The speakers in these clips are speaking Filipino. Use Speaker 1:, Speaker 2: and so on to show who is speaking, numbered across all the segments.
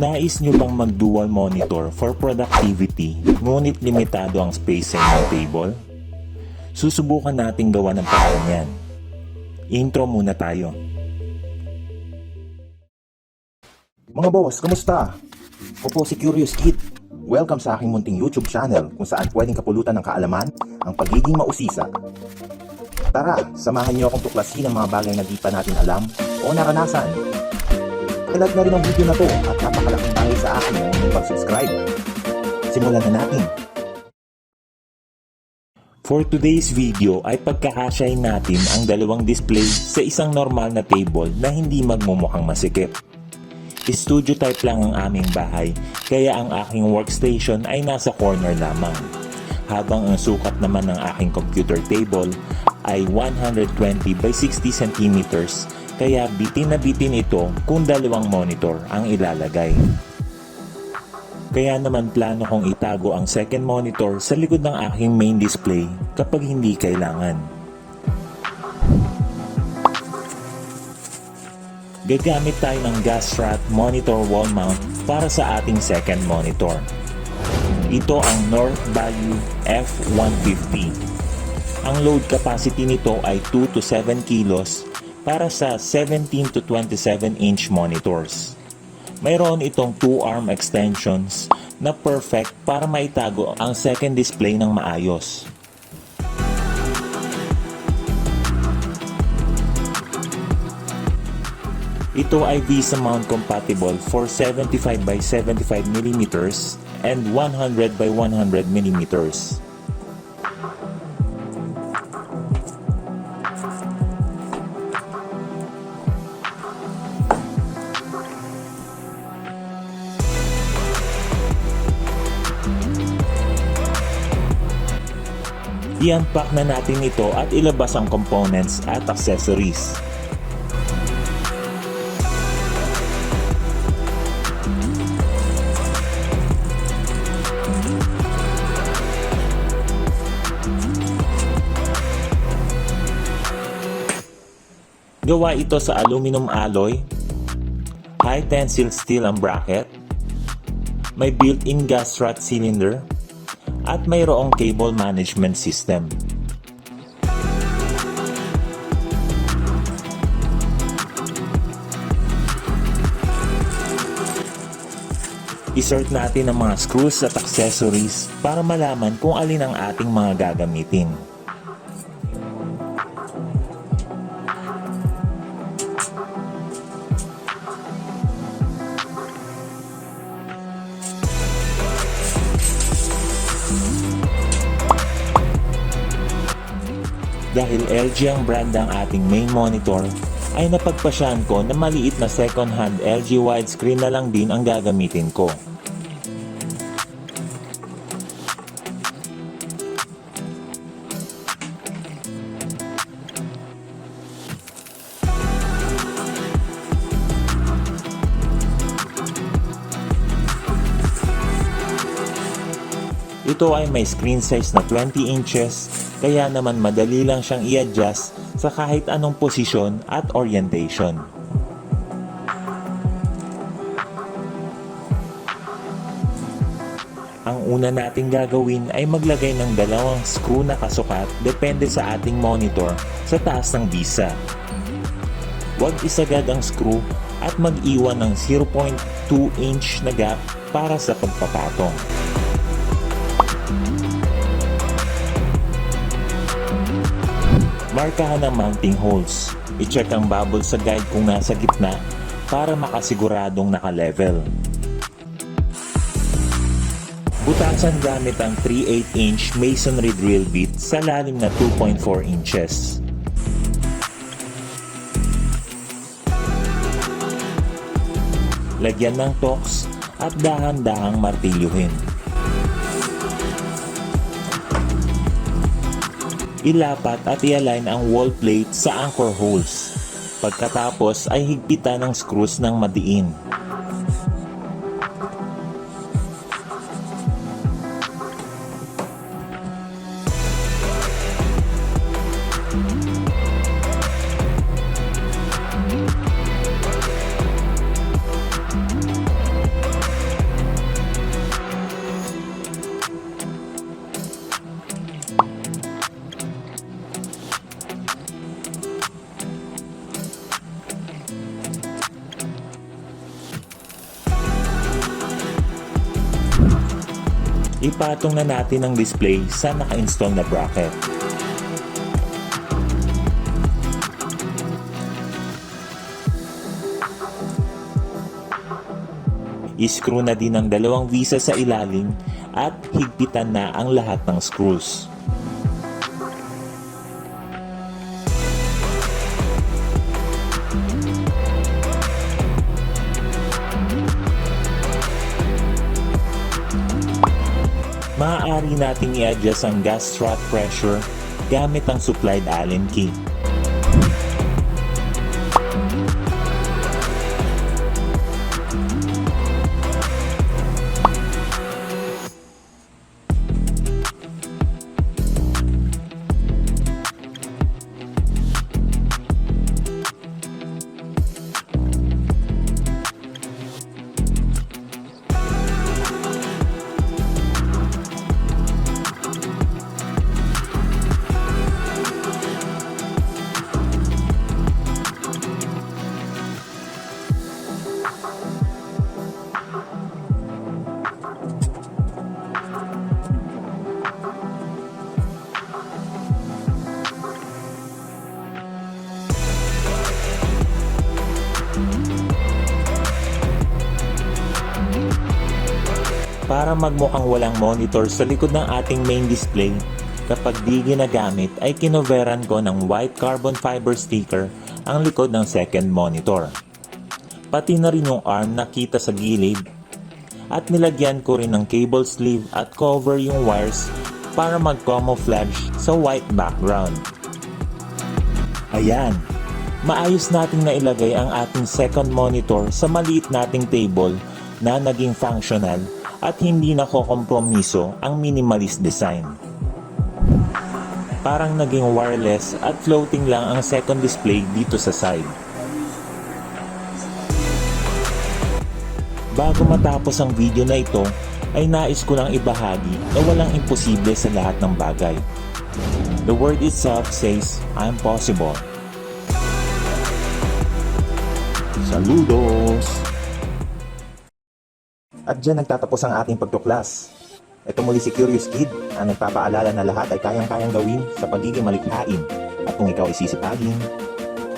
Speaker 1: Nais nyo bang mag-dual monitor for productivity ngunit limitado ang space sa inyong table? Susubukan nating gawa ng paraan yan. Intro muna tayo.
Speaker 2: Mga boss, kamusta? Ako po si Curious Kid. Welcome sa aking munting YouTube channel kung saan pwedeng kapulutan ng kaalaman ang pagiging mausisa. Tara, samahan niyo akong tuklasin ang mga bagay na di pa natin alam o naranasan. I-like na rin ang video na to at napakalaking bagay sa akin ang pag-subscribe. Simulan na natin.
Speaker 1: For today's video ay pagkakasyahin natin ang dalawang display sa isang normal na table na hindi magmumukhang masikip. Studio type lang ang aming bahay kaya ang aking workstation ay nasa corner lamang. Habang ang sukat naman ng aking computer table ay 120 by 60 cm kaya bitin na bitin ito kung dalawang monitor ang ilalagay. Kaya naman plano kong itago ang second monitor sa likod ng aking main display kapag hindi kailangan. Gagamit tayo ng Gasrat monitor wall mount para sa ating second monitor. Ito ang North Value F150. Ang load capacity nito ay 2 to 7 kilos para sa 17 to 27 inch monitors. Mayroon itong 2-arm extensions na perfect para maitago ang second display ng maayos. Ito ay VESA mount compatible for 75 by 75 mm and 100 by 100 mm. I-unpack na natin ito at ilabas ang components at accessories. Gawa ito sa aluminum alloy, high tensile steel ang bracket, may built-in Gasrat cylinder, at mayroong cable management system. Insert natin ang mga screws at accessories para malaman kung alin ang ating mga gagamitin. Dahil LG ang brand ng ating main monitor, ay napagpasyahan ko na maliit na second-hand LG widescreen na lang din ang gagamitin ko. Ito ay may screen size na 20 inches, kaya naman madali lang siyang i-adjust sa kahit anong posisyon at orientation. Ang una nating gagawin ay maglagay ng dalawang screw na kasukat depende sa ating monitor sa taas ng bisa. Huwag isagad ang screw at mag-iwan ng 0.2 inch na gap para sa pagpapatong. Markahan ang mounting holes. I-check ang bubble sa guide kung nasa gitna para makasiguradong naka-level. Butasan gamit ang 3/8 inch masonry drill bit sa lalim na 2.4 inches. Lagyan ng tox at dahan-dahang martilyuhin. Ilapat at i-align ang wall plate sa anchor holes. Pagkatapos ay higpitan ng screws ng madiin. Ipatong na natin ang display sa naka-install na bracket. I-screw na din ang dalawang visa sa ilalim at higpitan na ang lahat ng screws. Maaari nating i-adjust ang gas strut pressure gamit ang supplied Allen key. Para magmukhang walang monitor sa likod ng ating main display, kapag di ginagamit ay kinoveran ko ng white carbon fiber sticker ang likod ng second monitor. Pati na rin yung arm na kita sa gilid at nilagyan ko rin ng cable sleeve at cover yung wires para mag-camouflage sa white background. Ayan, maayos nating nailagay ang ating second monitor sa maliit nating table na naging functional at hindi nakokompromiso ang minimalist design. Parang naging wireless at floating lang ang second display dito sa side. Bago matapos ang video na ito, ay nais ko lang ibahagi na walang imposible sa lahat ng bagay. The word itself says, I'm possible.
Speaker 2: Saludos! At dyan nagtatapos ang ating pagtuklas. Ito muli si Curious Kid, ang nagpapaalala na lahat ay kayang-kayang gawin sa pagiging malikhain. At kung ikaw ay sisipagin,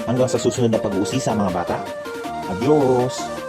Speaker 2: hanggang sa susunod na pag-uusisa mga bata. Adios!